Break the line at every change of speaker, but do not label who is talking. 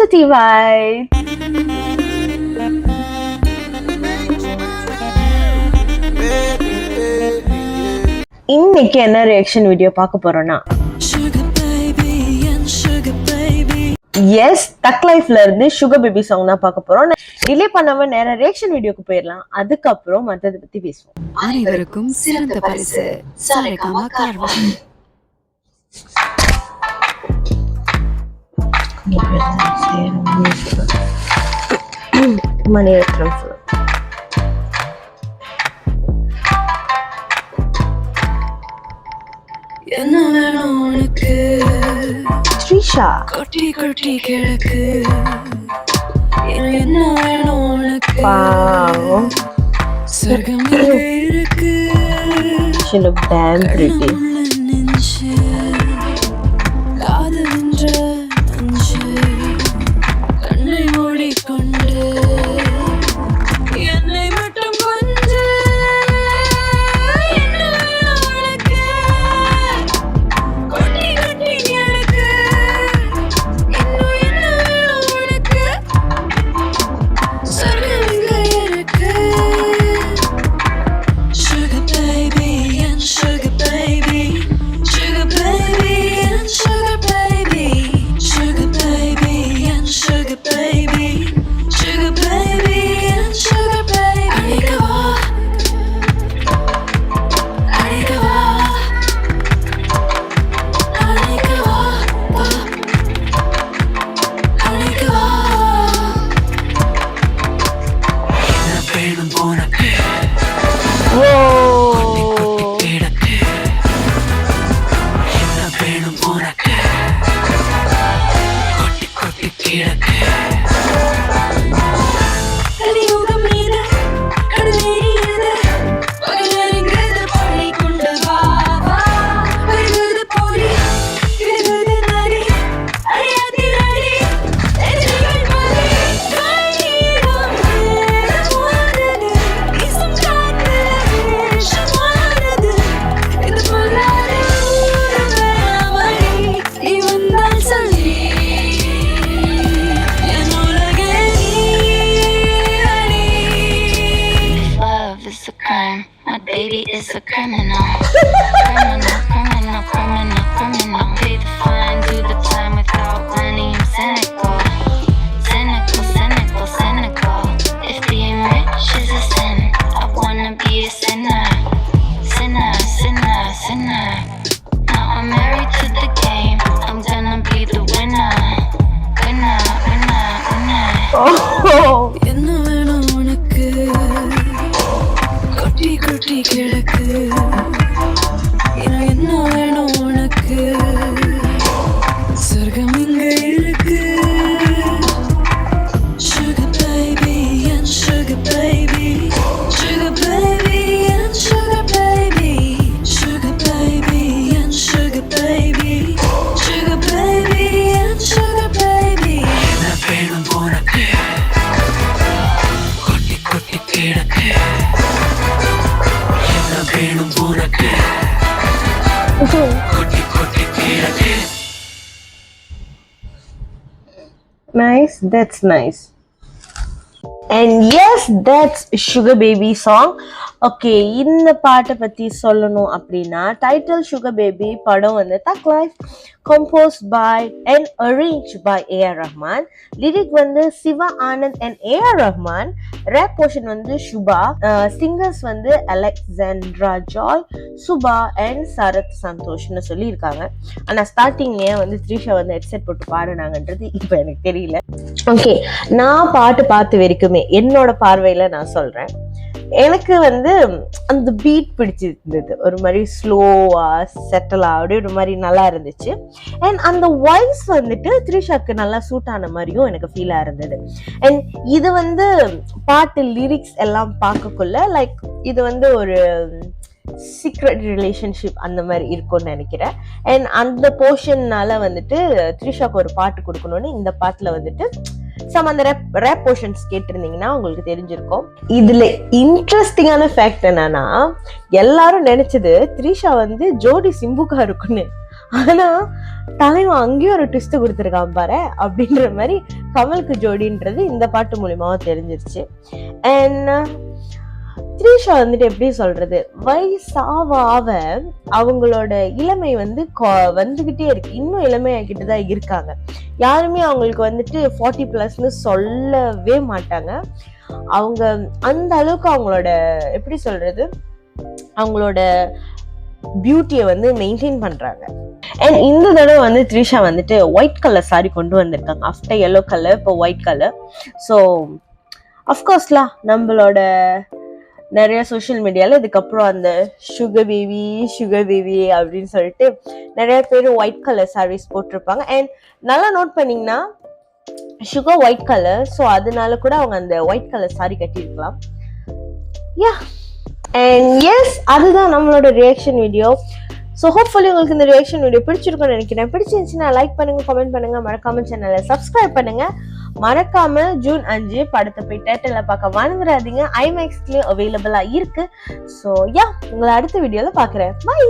Positive vibes. இன்னைக்கு என்ன reaction video பார்க்க போறோம்னா எஸ் தக் லைஃப்ல இருந்து சுகர் பேபி சாங் தான் பார்க்க போறோம். டிலே பண்ணாம நேரா ரியாக்ஷன் வீடியோக்கு போயிடலாம். அதுக்கப்புறம் மத்தத பத்தி பேசுவோம்.
அனைவருக்கும் சிறந்த பரிசு சாரேகாமா கார்வா.
மணிரத்னம்
என்ன வேணும் உனக்கு
த்ரிஷா
கொட்டி கொட்டி கிழக்கு என்ன வேணும் உனக்கு
பாவம்
சொர்க்கம் இருக்கு
she look damn pretty.
கண்ணை மூடிக்கொண்டு என்னை மட்டும் கொஞ்சு என்ன வேணும் உனக்கு கொட்டி கொட்டி கிழக்கு இன்னும் என்ன வேணும் உனக்கு சொர்க்கம் இங்கே இருக்கு. Sugar baby and sugar baby, sugar baby and sugar baby, sugar baby and sugar baby, sugar baby and sugar baby. அடிக்கவா அடிக்கவா அடிக்கவா அடிக்கவா என்ன வேணும் உனக்கு கிழக்கு என்ன வேணும் உனக்கு கொட்டி கொட்டி கிழக்கு கலியுகம் மீது கடலேறியது பகலெறிகிறது பள்ளி கொண்டு வா வா வருகிறது போலி விடுகிறது நரி அடியாத்தி நடி எதிரிகள் பலி கையிடம் நேரமானது இசம் காத்து வேஷமானது இது பொல்லாத ஊரவழி நீ வந்தால் சொல்லி என் உலகே நீ Love is a crime, my baby is a criminal. Criminal, criminal, criminal, criminal. Pay the fine, do the time without money. I'm cynical, cynical, cynical, cynical. If being rich is a sin, I wanna be a sinner, sinner, sinner, sinner. Now I'm married to the game, I'm gonna be the winner, winner, winner, winner.
Oh,
என்ன வேணும் உனக்கு கொட்டி கொட்டி கிழக்கு என்ன வேணும் உனக்கு சொர்க்கம் இங்க இருக்கு. Sugar baby and sugar baby, sugar baby and sugar baby, sugar baby and sugar baby, sugar baby and sugar baby. என்ன வேணும் உனக்கு கொட்டி கொட்டி கிழக்கு என்ன வேணும் உனக்கு கொட்டி கொட்டி கிழக்கு.
nice, that's nice. And yes, that's sugar baby song. Okay, இந்த பாட்டை பத்தி சொல்லணும் அப்படின்னா டைட்டில் சுகர் பேபி, படம் வந்து thug life, compose by and arrange by A R Rahman, lyric வந்து Siva Anand and A R Rahman, rap portion வந்து சுபா, சிங்கர்ஸ் வந்து Alexandra Joy, Subha and Sarath சந்தோஷ்னு சொல்லியிருக்காங்க. ஆனா ஸ்டார்டிங் ஏன் வந்து த்ரிஷா வந்து ஹெட்செட் போட்டு பாடுனாங்கன்றது இப்போ எனக்கு தெரியல. ஓகே, நான் பாட்டு பார்த்து வரைக்குமே என்னோட பார்வையில நான் சொல்றேன், எனக்கு வந்து அந்த பீட் பிடிச்சிருந்தது, ஒரு மாதிரி ஸ்லோவா செட்டிலா அப்படியே ஒரு மாதிரி நல்லா இருந்துச்சு. அண்ட் அந்த வாய்ஸ் வந்துட்டு த்ரிஷாக்கு நல்லா சூட் ஆன மாதிரியும் எனக்கு ஃபீலா இருந்தது. அண்ட் இது வந்து பாட்டு லிரிக்ஸ் எல்லாம் பார்க்கக்குள்ள லைக் இது வந்து ஒரு சீக்ரெட் ரிலேஷன்ஷிப் அந்த மாதிரி இருக்கும்னு நினைக்கிறேன். அண்ட் அந்த போர்ஷன்னால வந்துட்டு த்ரிஷாக்கு ஒரு பாட்டு கொடுக்கணும்னு இந்த பாட்டுல வந்துட்டு அந்த ரேப் போர்ஷன்ஸ் கேட்டிருந்தீங்கன்னா உங்களுக்கு தெரிஞ்சிருக்கும். இதுல இன்ட்ரெஸ்டிங்கான ஃபேக்ட் என்னன்னா, எல்லாரும் நினைச்சது த்ரிஷா வந்து ஜோடி சிம்புக்கா இருக்குன்னு. ஆனா தலைவன் அங்கேயும் ஒரு ட்விஸ்ட் கொடுத்துருக்கான் பாரு அப்படின்ற மாதிரி கமலுக்கு ஜோடின்றது இந்த பாட்டு மூலியமாவும் தெரிஞ்சிருச்சு. அண்ட் த்ரீஷா வந்துட்டு எப்படி சொல்றது, வயசாவ அவங்களோட இளமை வந்து வந்துகிட்டே இருக்கு, இன்னும் இளமையாக்கிட்டு தான் இருக்காங்க. யாருமே அவங்களுக்கு வந்துட்டு 40+ சொல்லவே மாட்டாங்க. அவங்க அந்த அளவுக்கு அவங்களோட எப்படி சொல்றது, அவங்களோட பியூட்டியை வந்து மெயின்டைன் பண்றாங்க. அண்ட் இந்த தடவை வந்து த்ரிஷா வந்துட்டு ஒயிட் கலர் சாரி கொண்டு வந்திருக்காங்க. ஆஃப்டர் yellow கலர் இப்போ ஒயிட் கலர். ஸோ அஃப்கோர்ஸ்லா நம்மளோட நிறைய சோஷியல் மீடியால இதுக்கப்புறம் அந்த சுகர் பேபி அப்படின்னு சொல்லிட்டு நிறைய பேர் ஒயிட் கலர் சாரீஸ் போட்டிருப்பாங்க. அண்ட் நல்லா நோட் பண்ணீங்கன்னா சுகர் ஒயிட் கலர், ஸோ அதனால கூட அவங்க அந்த ஒயிட் கலர் சாரி கட்டியிருக்கலாம். யா அண்ட் எஸ், அதுதான் நம்மளோட ரியாக்ஷன் வீடியோ. ஸோ ஹோப்ஃபுல்லி உங்களுக்கு இந்த ரியாக்ஷன் வீடியோ பிடிச்சிருக்கும்னு நினைக்கிறேன். பிடிச்சிருந்துச்சுன்னா லைக் பண்ணுங்க, கமெண்ட் பண்ணுங்க, மறக்காம சேனலை சப்ஸ்கிரைப் பண்ணுங்க. மறக்காம ஜூன் 5 படத்தை போய் தியேட்டர்ல பார்க்க மறந்துடாதீங்க. ஐமேக்ஸ்லயும் அவைலபிளா இருக்கு. ஸோ யா, உங்களை அடுத்த வீடியோல பாக்குறேன். பை.